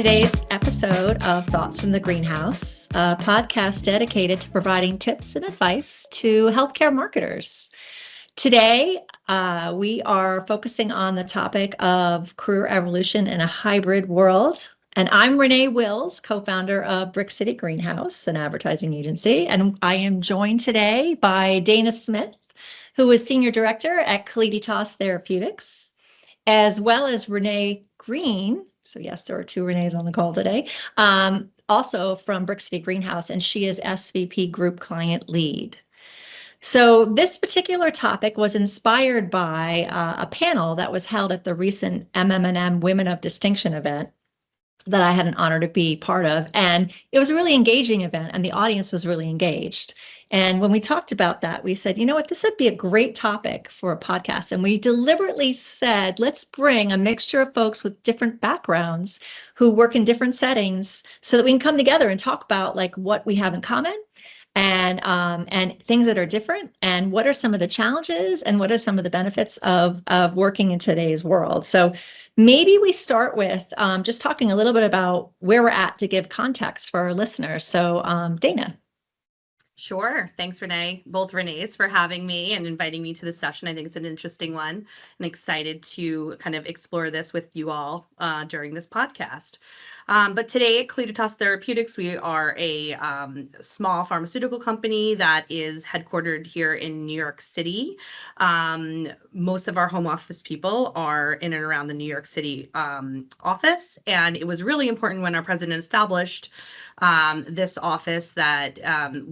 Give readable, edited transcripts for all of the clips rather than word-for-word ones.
today's episode of Thoughts from the Greenhouse, a podcast dedicated to providing tips and advice to healthcare marketers. Today, we are focusing on the topic of career evolution in a hybrid world. And I'm Renee Wills, co-founder of Brick City Greenhouse, an advertising agency. And I am joined today by Dana Smith, who is Senior Director at Calliditas Therapeutics, as well as Renee Green. So yes, there are two Renees on the call today. Also from Brick City Greenhouse, and she is SVP Group Client Lead. So this particular topic was inspired by a panel that was held at the recent MMM Women of Distinction event that I had an honor to be part of. And it was a really engaging event, and the audience was really engaged. And when we talked about that, we said, you know what, this would be a great topic for a podcast. And we deliberately said, let's bring a mixture of folks with different backgrounds who work in different settings so that we can come together and talk about like what we have in common and things that are different, and what are some of the challenges and what are some of the benefits of working in today's world. So maybe we start with just talking a little bit about where we're at to give context for our listeners. So Dana. Sure. Thanks, Renee. Both Renees for having me and inviting me to the session. I think it's an interesting one and excited to kind of explore this with you all during this podcast. But today at Calliditas Therapeutics, we are a small pharmaceutical company that is headquartered here in New York City. Most of our home office people are in and around the New York City office. And it was really important when our president established this office that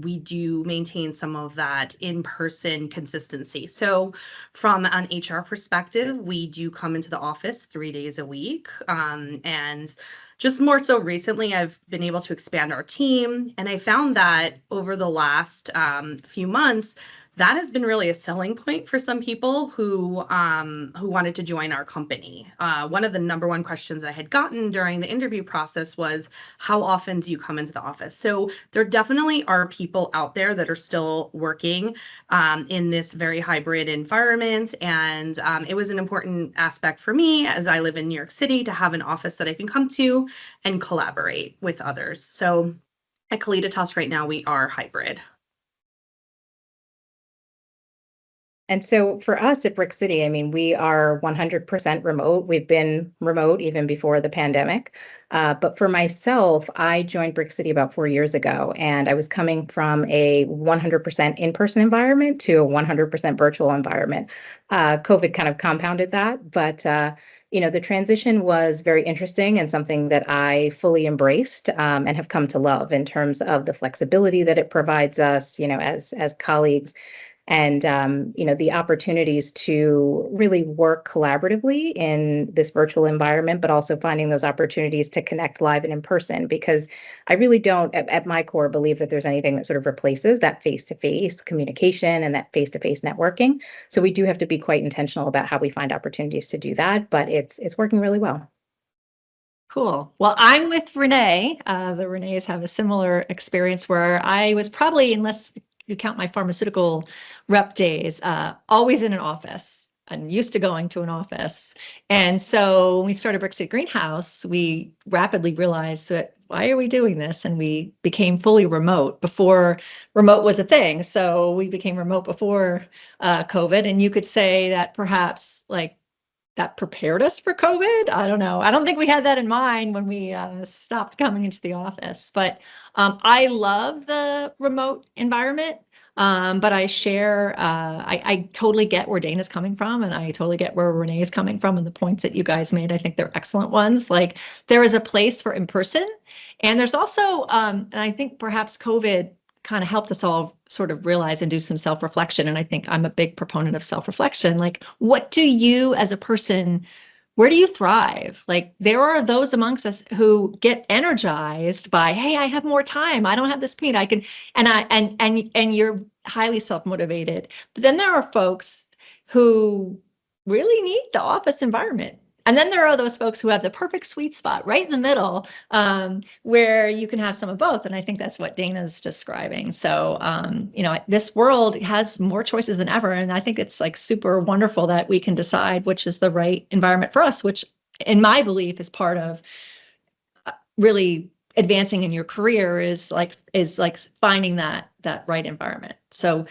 we do maintain some of that in-person consistency. So from an HR perspective, we do come into the office 3 days a week. And just more so recently, I've been able to expand our team. And I found that over the last few months, that has been really a selling point for some people who wanted to join our company. One of the number one questions I had gotten during the interview process was, how often do you come into the office? So there definitely are people out there that are still working in this very hybrid environment. And it was an important aspect for me, as I live in New York City, to have an office that I can come to and collaborate with others. So at Calliditas right now, we are hybrid. And so for us at Brick City, I mean, we are 100% remote. We've been remote even before the pandemic. But for myself, I joined Brick City about 4 years ago, and I was coming from a 100% in-person environment to a 100% virtual environment. COVID kind of compounded that, but the transition was very interesting and something that I fully embraced and have come to love in terms of the flexibility that it provides us, as colleagues. And, the opportunities to really work collaboratively in this virtual environment, but also finding those opportunities to connect live and in person, because I really don't, at my core, believe that there's anything that sort of replaces that face-to-face communication and that face-to-face networking. So we do have to be quite intentional about how we find opportunities to do that, but it's working really well. Cool. Well, I'm with Renee. The Renees have a similar experience where I was probably, unless you count my pharmaceutical rep days, always in an office. I'm used to going to an office. And so when we started Brick City Greenhouse, we rapidly realized that why are we doing this? And we became fully remote before remote was a thing. So we became remote before COVID. And you could say that perhaps like that prepared us for COVID. I don't know. I don't think we had that in mind when we stopped coming into the office. But I love the remote environment. But I share, I totally get where Dana's coming from, and I totally get where Renee is coming from, and the points that you guys made. I think they're excellent ones. Like there is a place for in person, and there's also, and I think perhaps COVID kind of helped us all sort of realize and do some self-reflection. And I think I'm a big proponent of self-reflection. Like, what do you as a person, where do you thrive? Like, there are those amongst us who get energized by, hey, I have more time. I don't have this commute. I can, and you're highly self-motivated. But then there are folks who really need the office environment. And then there are those folks who have the perfect sweet spot right in the middle, where you can have some of both. And I think that's what Dana's describing. So, this world has more choices than ever. And I think it's like super wonderful that we can decide which is the right environment for us, which in my belief is part of really advancing in your career is like finding that right environment. So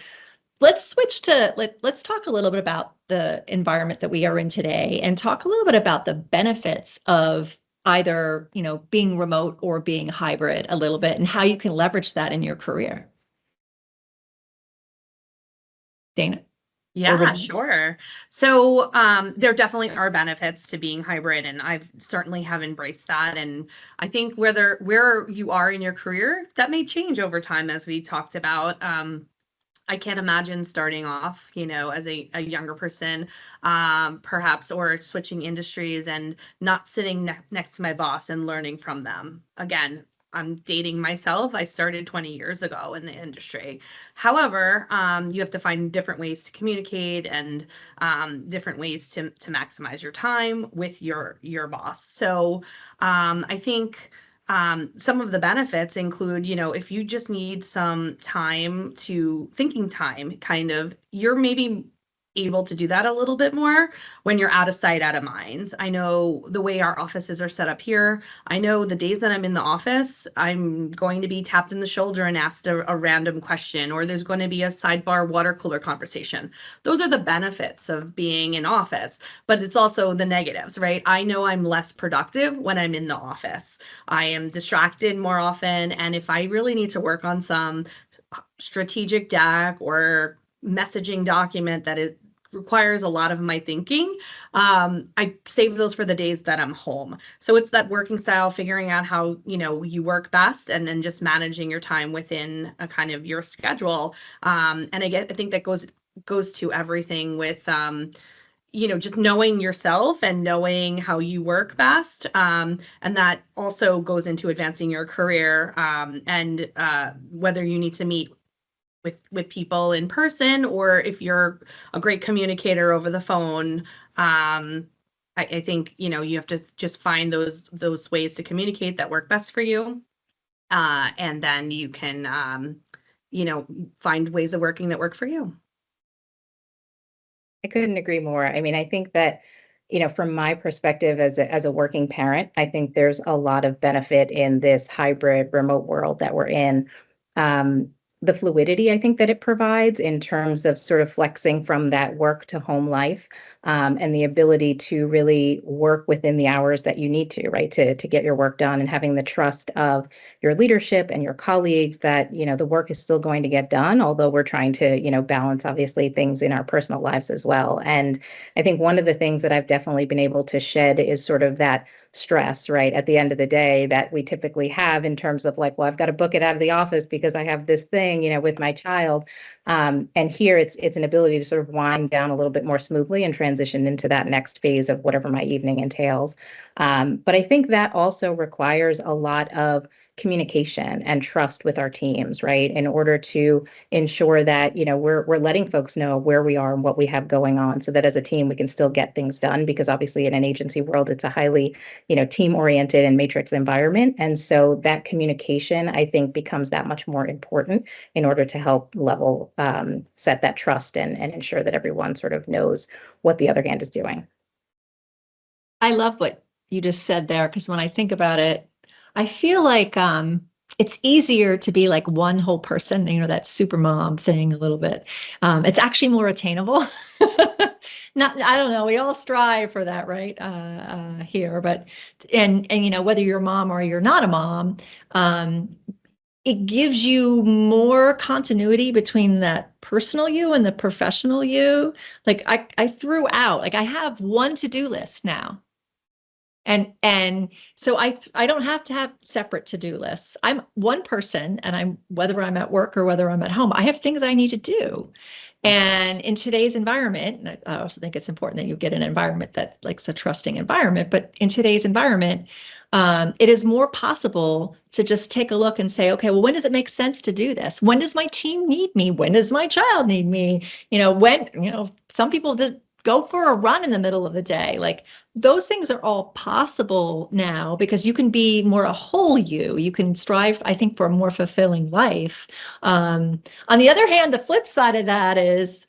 let's switch to let's talk a little bit about the environment that we are in today, and talk a little bit about the benefits of either, being remote or being hybrid a little bit, and how you can leverage that in your career. Dana? Yeah, sure. So there definitely are benefits to being hybrid, and I've certainly have embraced that. And I think where you are in your career, that may change over time, as we talked about. I can't imagine starting off, as a younger person, perhaps, or switching industries and not sitting next to my boss and learning from them. Again, I'm dating myself. I started 20 years ago in the industry. However, you have to find different ways to communicate, and different ways to maximize your time with your boss. So I think some of the benefits include, if you just need some thinking time, kind of, you're maybe able to do that a little bit more when you're out of sight, out of mind. I know the way our offices are set up here. I know the days that I'm in the office, I'm going to be tapped in the shoulder and asked a random question, or there's going to be a sidebar water cooler conversation. Those are the benefits of being in office, but it's also the negatives, right? I know I'm less productive when I'm in the office. I am distracted more often. And if I really need to work on some strategic deck or messaging document that it requires a lot of my thinking, I save those for the days that I'm home. So it's that working style, figuring out how, you work best, and then just managing your time within a kind of your schedule. And I think that goes to everything with, just knowing yourself and knowing how you work best. And that also goes into advancing your career, and whether you need to meet with people in person, or if you're a great communicator over the phone. I think, you have to just find those ways to communicate that work best for you. And then you can, find ways of working that work for you. I couldn't agree more. I mean, I think that, from my perspective as a working parent, I think there's a lot of benefit in this hybrid remote world that we're in. Um, the fluidity I think that it provides in terms of sort of flexing from that work to home life, and the ability to really work within the hours that you need to, right, to get your work done, and having the trust of your leadership and your colleagues that, the work is still going to get done, although we're trying to, balance obviously things in our personal lives as well. And I think one of the things that I've definitely been able to shed is sort of that stress, right, at the end of the day that we typically have, in terms of like, well, I've got to book it out of the office because I have this thing, with my child. And here it's an ability to sort of wind down a little bit more smoothly and transition into that next phase of whatever my evening entails. But I think that also requires a lot of communication and trust with our teams, right? In order to ensure that, we're letting folks know where we are and what we have going on, so that as a team we can still get things done, because obviously in an agency world it's a highly, team oriented and matrix environment. And so that communication, I think, becomes that much more important in order to help level set that trust, and ensure that everyone sort of knows what the other hand is doing. I love what you just said there, because when I think about it, I feel like it's easier to be like one whole person, that super mom thing a little bit. It's actually more attainable. I don't know. We all strive for that, right? Here, but and whether you're a mom or you're not a mom, it gives you more continuity between that personal you and the professional you. Like I threw out, like I have one to-do list now. And so I don't have to have separate to-do lists. I'm one person, and whether I'm at work or whether I'm at home, I have things I need to do. And in today's environment, and I also think it's important that you get an environment that likes a trusting environment, but in today's environment, it is more possible to just take a look and say, okay, well, when does it make sense to do this? When does my team need me? When does my child need me? Some people just go for a run in the middle of the day. Like, those things are all possible now, because you can be more a whole you. You can strive, I think, for a more fulfilling life. On the other hand, the flip side of that is,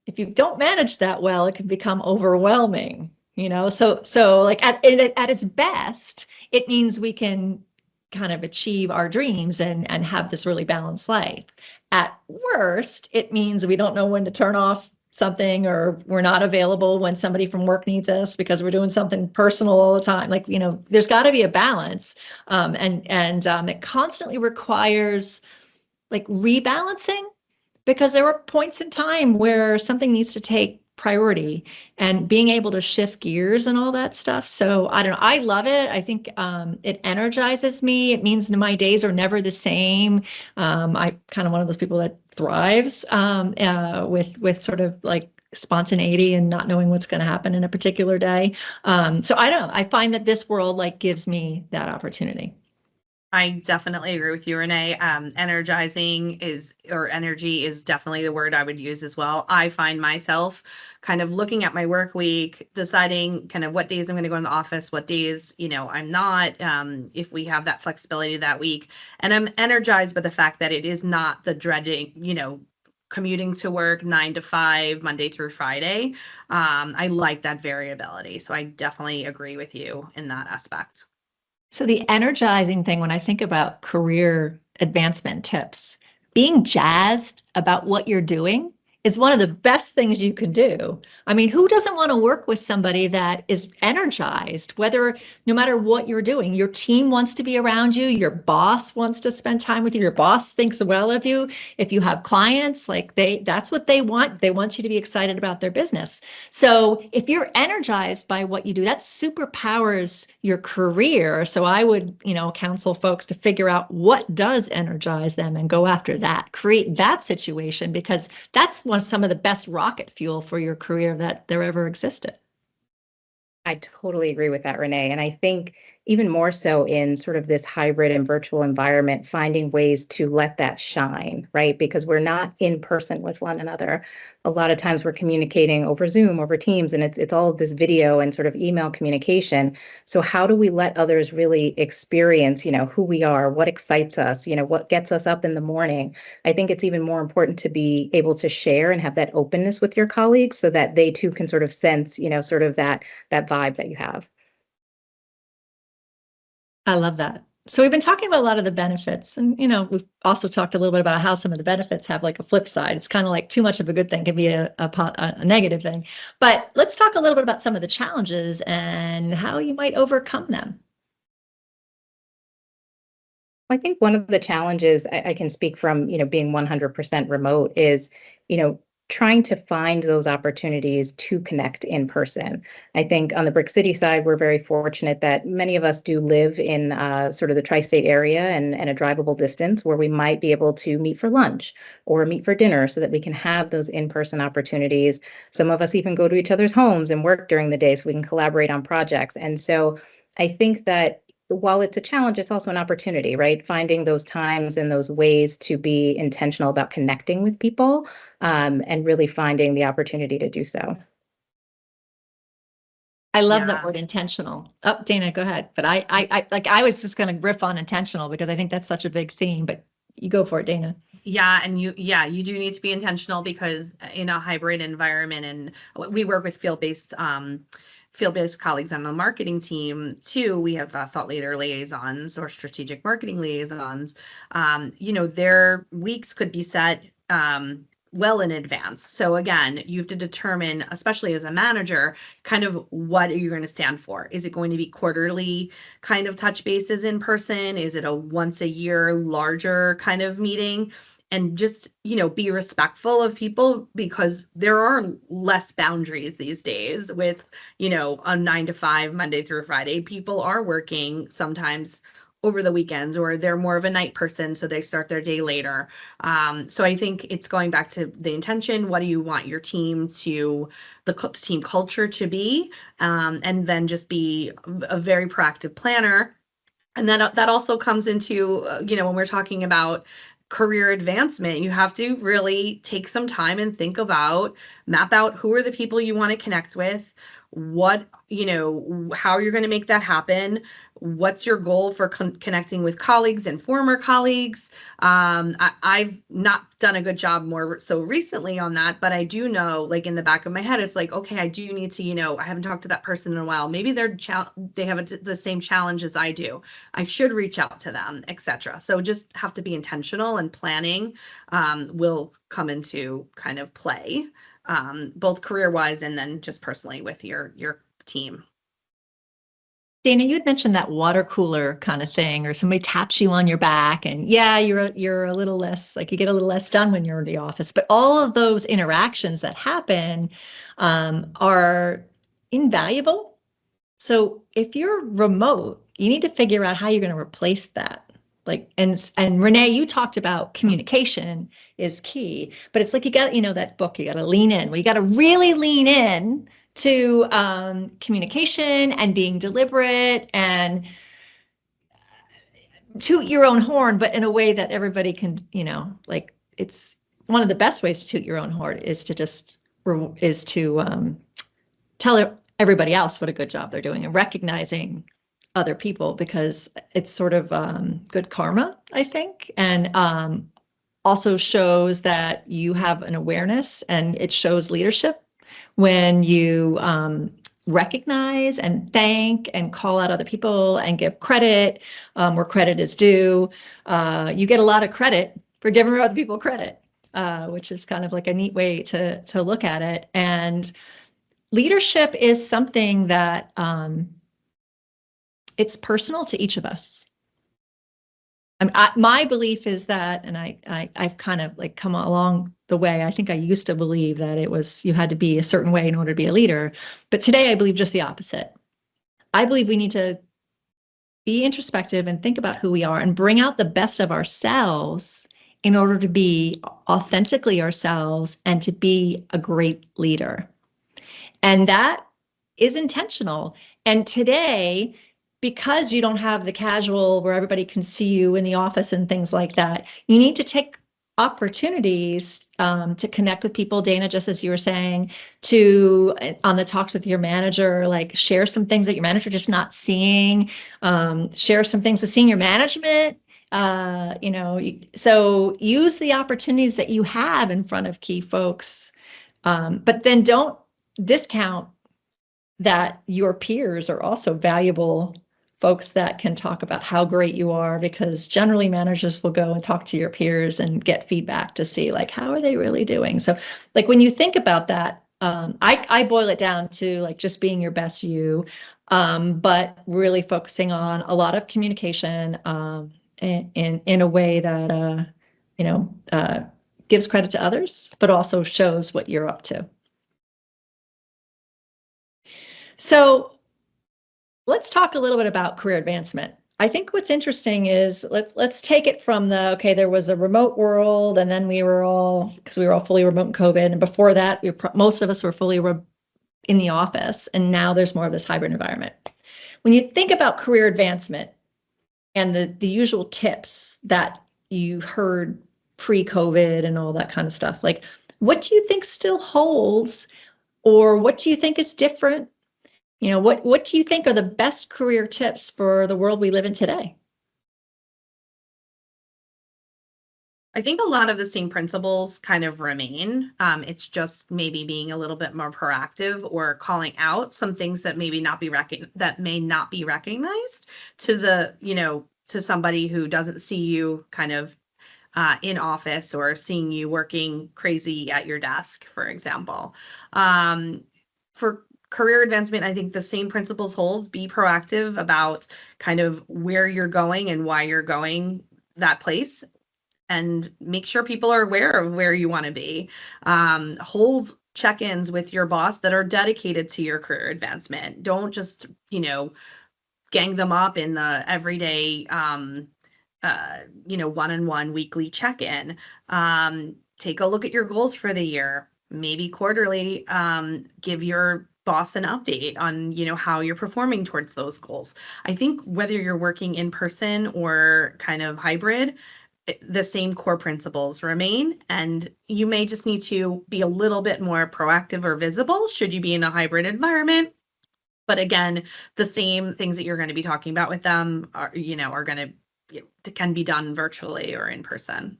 if you don't manage that well, it can become overwhelming. So like at its best, it means we can kind of achieve our dreams and have this really balanced life. At worst, it means we don't know when to turn off something, or we're not available when somebody from work needs us because we're doing something personal all the time. Like, there's got to be a balance. And it constantly requires like rebalancing, because there are points in time where something needs to take priority, and being able to shift gears and all that stuff. So I don't know. I love it. I think it energizes me. It means that my days are never the same. I kind of one of those people that thrives with sort of like spontaneity and not knowing what's going to happen in a particular day. So I don't know. I find that this world like gives me that opportunity. I definitely agree with you, Renee. Energy is definitely the word I would use as well. I find myself kind of looking at my work week, deciding kind of what days I'm going to go in the office, what days, I'm not, if we have that flexibility that week. And I'm energized by the fact that it is not the dreading, commuting to work 9 to 5, Monday through Friday. I like that variability. So I definitely agree with you in that aspect. So the energizing thing, when I think about career advancement tips, being jazzed about what you're doing is one of the best things you can do. I mean, who doesn't want to work with somebody that is energized, no matter what you're doing? Your team wants to be around you. Your boss wants to spend time with you. Your boss thinks well of you. If you have clients, that's what they want. They want you to be excited about their business. So if you're energized by what you do, that superpowers your career. So I would, counsel folks to figure out what does energize them and go after that, create that situation, because that's some of the best rocket fuel for your career that there ever existed. I totally agree with that, Renee. And I think even more so in sort of this hybrid and virtual environment, finding ways to let that shine, right? Because we're not in person with one another. A lot of times we're communicating over Zoom, over Teams, and it's all of this video and sort of email communication. So how do we let others really experience, who we are, what excites us, what gets us up in the morning? I think it's even more important to be able to share and have that openness with your colleagues so that they too can sort of sense, sort of that vibe that you have. I love that. So we've been talking about a lot of the benefits, and we've also talked a little bit about how some of the benefits have like a flip side. It's kind of like too much of a good thing can be a negative thing. But let's talk a little bit about some of the challenges and how you might overcome them. I think one of the challenges I can speak from, being 100% remote is, trying to find those opportunities to connect in person. I think on the Brick City side, we're very fortunate that many of us do live in sort of the tri-state area and a drivable distance where we might be able to meet for lunch or meet for dinner so that we can have those in-person opportunities. Some of us even go to each other's homes and work during the day so we can collaborate on projects. And so I think that while it's a challenge, it's also an opportunity, right? Finding those times and those ways to be intentional about connecting with people, and really finding the opportunity to do so. I love that Yeah. word intentional. Oh, Dana, go ahead. But I was just going to riff on intentional because I think that's such a big theme, but you go for it, Dana. Yeah, and you do need to be intentional, because in a hybrid environment, and we work with field-based colleagues on the marketing team too. We have thought leader liaisons or strategic marketing liaisons. Their weeks could be set well in advance. So again, you have to determine, especially as a manager, kind of what are you going to stand for? Is it going to be quarterly kind of touch bases in person? Is it a once a year larger kind of meeting? And just, be respectful of people, because there are less boundaries these days with, a 9 to 5, Monday through Friday. People are working sometimes over the weekends, or they're more of a night person, so they start their day later. So I think it's going back to the intention. What do you want your team the team culture to be? And then just be a very proactive planner. And then that also comes into, when we're talking about career advancement, you have to really take some time and map out who are the people you want to connect with, how you're going to make that happen, What's your goal for connecting with colleagues and former colleagues? I've not done a good job more so recently on that, but I do know, like in the back of my head, it's like, okay, I do need to, I haven't talked to that person in a while. Maybe they have the same challenge as I do. I should reach out to them, etc. So just have to be intentional, and planning will come into kind of play, both career-wise and then just personally with your team. Dana, you had mentioned that water cooler kind of thing, or somebody taps you on your back, and yeah, you're a little less, like, you get a little less done when you're in the office. But all of those interactions that happen are invaluable. So if you're remote, you need to figure out how you're going to replace that. Like, and Renée, you talked about communication is key, but it's like, you got, that book, you got to lean in. Well, you got to really lean in to communication and being deliberate and toot your own horn, but in a way that everybody can, like, it's one of the best ways to toot your own horn is to just tell everybody else what a good job they're doing, and recognizing other people, because it's sort of good karma, I think, and also shows that you have an awareness, and it shows leadership when you recognize and thank and call out other people and give credit where credit is due. You get a lot of credit for giving other people credit, which is kind of like a neat way to look at it. And leadership is something that it's personal to each of us. My belief is that, and I've kind of like come along the way. I think I used to believe that it was, you had to be a certain way in order to be a leader, but today I believe just the opposite. I believe we need to be introspective and think about who we are and bring out the best of ourselves in order to be authentically ourselves and to be a great leader. And that is intentional. And today, because you don't have the casual where everybody can see you in the office and things like that, you need to take opportunities to connect with people, Dana, just as you were saying, to on the talks with your manager, like share some things that your manager just not seeing, share some things with senior management. So use the opportunities that you have in front of key folks, but then don't discount that your peers are also valuable folks that can talk about how great you are, because generally managers will go and talk to your peers and get feedback to see, like, how are they really doing? So like, when you think about that, I boil it down to like just being your best you, but really focusing on a lot of communication in a way that gives credit to others, but also shows what you're up to. So let's talk a little bit about career advancement. I think what's interesting is let's take it from there was a remote world, and then we were all fully remote in COVID, and before that, most of us were fully in the office, and now there's more of this hybrid environment. When you think about career advancement and the usual tips that you heard pre-COVID and all that kind of stuff, like, what do you think still holds, or what do you think is different? What do you think are the best career tips for the world we live in today? I think a lot of the same principles kind of remain. It's just maybe being a little bit more proactive, or calling out some things that maybe that may not be recognized to somebody who doesn't see you kind of in office, or seeing you working crazy at your desk, for example. For career advancement, I think the same principles hold. Be proactive about kind of where you're going and why you're going that place, and make sure people are aware of where you want to be. Hold check-ins with your boss that are dedicated to your career advancement. Don't just, gang them up in the everyday, one-on-one weekly check-in. Take a look at your goals for the year, maybe quarterly. Give your boss an update on, how you're performing towards those goals. I think whether you're working in person or kind of hybrid, the same core principles remain, and you may just need to be a little bit more proactive or visible should you be in a hybrid environment. But again, the same things that you're going to be talking about with them are, are going to can be done virtually or in person.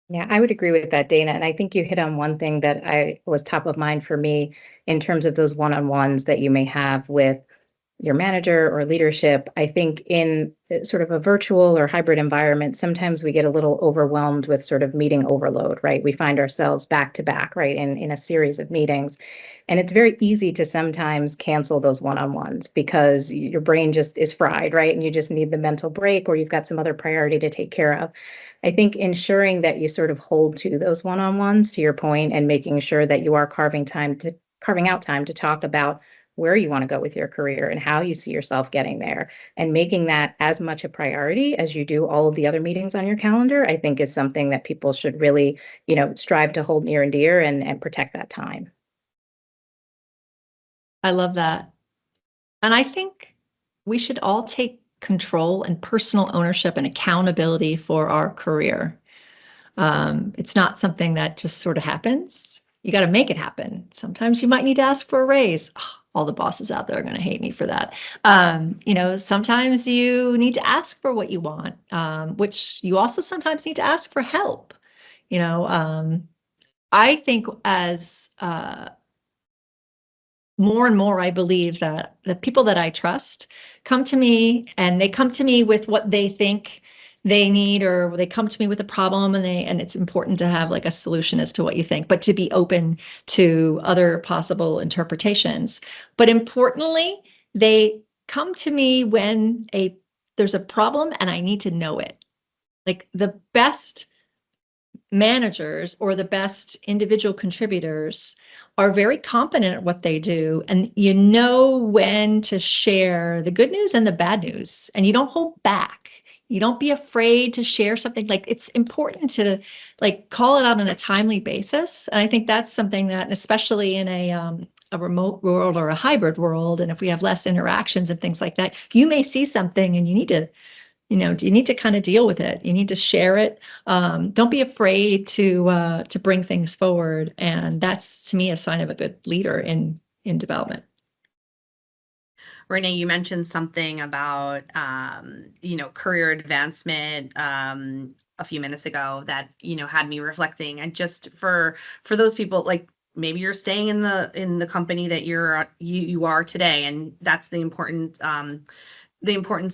Yeah, I would agree with that, Dana. And I think you hit on one thing that I was top of mind for me in terms of those one-on-ones that you may have with your manager or leadership. I think in sort of a virtual or hybrid environment, sometimes we get a little overwhelmed with sort of meeting overload, right? We find ourselves back to back, right, in a series of meetings. And it's very easy to sometimes cancel those one-on-ones because your brain just is fried, right? And you just need the mental break, or you've got some other priority to take care of. I think ensuring that you sort of hold to those one-on-ones, to your point, and making sure that you are carving out time to talk about where you want to go with your career and how you see yourself getting there, and making that as much a priority as you do all of the other meetings on your calendar, I think is something that people should really, strive to hold near and dear and protect that time. I love that. And I think we should all take control and personal ownership and accountability for our career. It's not something that just sort of happens. You got to make it happen. Sometimes you might need to ask for a raise. Oh, all the bosses out there are going to hate me for that. Sometimes you need to ask for what you want, which you also sometimes need to ask for help. I think as more and more, I believe that the people that I trust come to me, and they come to me with what they think they need, or they come to me with a problem, and it's important to have like a solution as to what you think, but to be open to other possible interpretations. But importantly, they come to me when there's a problem and I need to know it. Like the best managers or the best individual contributors are very competent at what they do, and you know when to share the good news and the bad news, and you don't hold back. You don't be afraid to share something. Like, it's important to like call it out on a timely basis, and I think that's something that, especially in a remote world or a hybrid world, and if we have less interactions and things like that, you may see something and you need to kind of deal with it. You need to share it. Don't be afraid to bring things forward, and that's, to me, a sign of a good leader in development. Renée, you mentioned something about career advancement a few minutes ago that had me reflecting. And just for those people, like maybe you're staying in the company that you are today, and that's the importance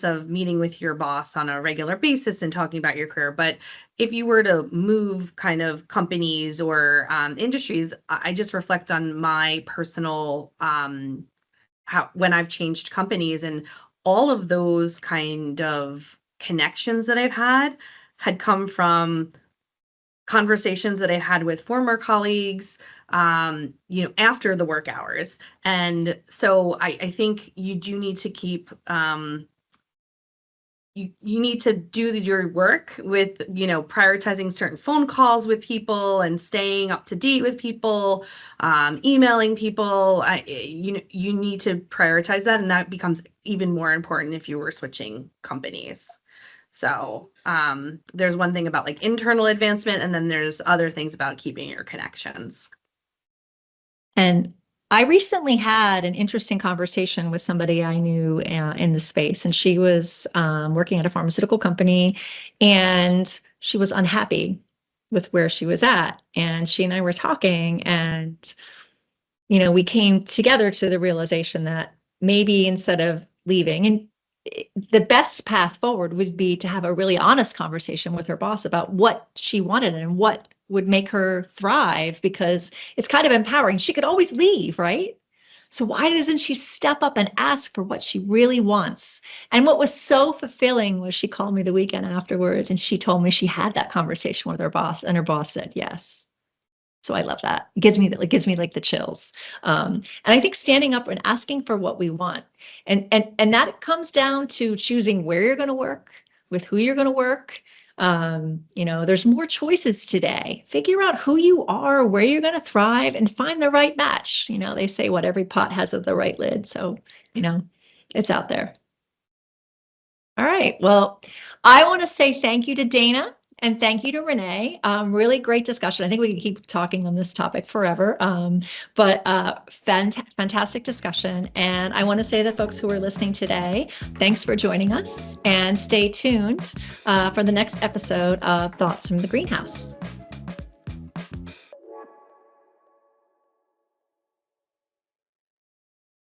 of meeting with your boss on a regular basis and talking about your career. But if you were to move kind of companies or industries, I just reflect on my personal when I've changed companies, and all of those kind of connections that I've had come from conversations that I had with former colleagues, after the work hours. And so I think you do need to keep, you need to do your work with, prioritizing certain phone calls with people and staying up to date with people, emailing people. You need to prioritize that, and that becomes even more important if you were switching companies. So there's one thing about like internal advancement, and then there's other things about keeping your connections. And I recently had an interesting conversation with somebody I knew in the space, and she was working at a pharmaceutical company, and she was unhappy with where she was at. And she and I were talking, and we came together to the realization that maybe instead of leaving, and the best path forward would be to have a really honest conversation with her boss about what she wanted and what would make her thrive, because it's kind of empowering. She could always leave, right? So why doesn't she step up and ask for what she really wants? And what was so fulfilling was she called me the weekend afterwards, and she told me she had that conversation with her boss, and her boss said yes. So I love that. It gives me like the chills. And I think standing up and asking for what we want, and that comes down to choosing where you're going to work, with who you're going to work. There's more choices today. Figure out who you are, where you're going to thrive, and find the right match. They say what every pot has the right lid. So, it's out there. All right. Well, I want to say thank you to Dana And thank you to Renee. Really great discussion. I think we can keep talking on this topic forever, but fantastic discussion. And I want to say that folks who are listening today, thanks for joining us, and stay tuned for the next episode of Thoughts from the Greenhouse.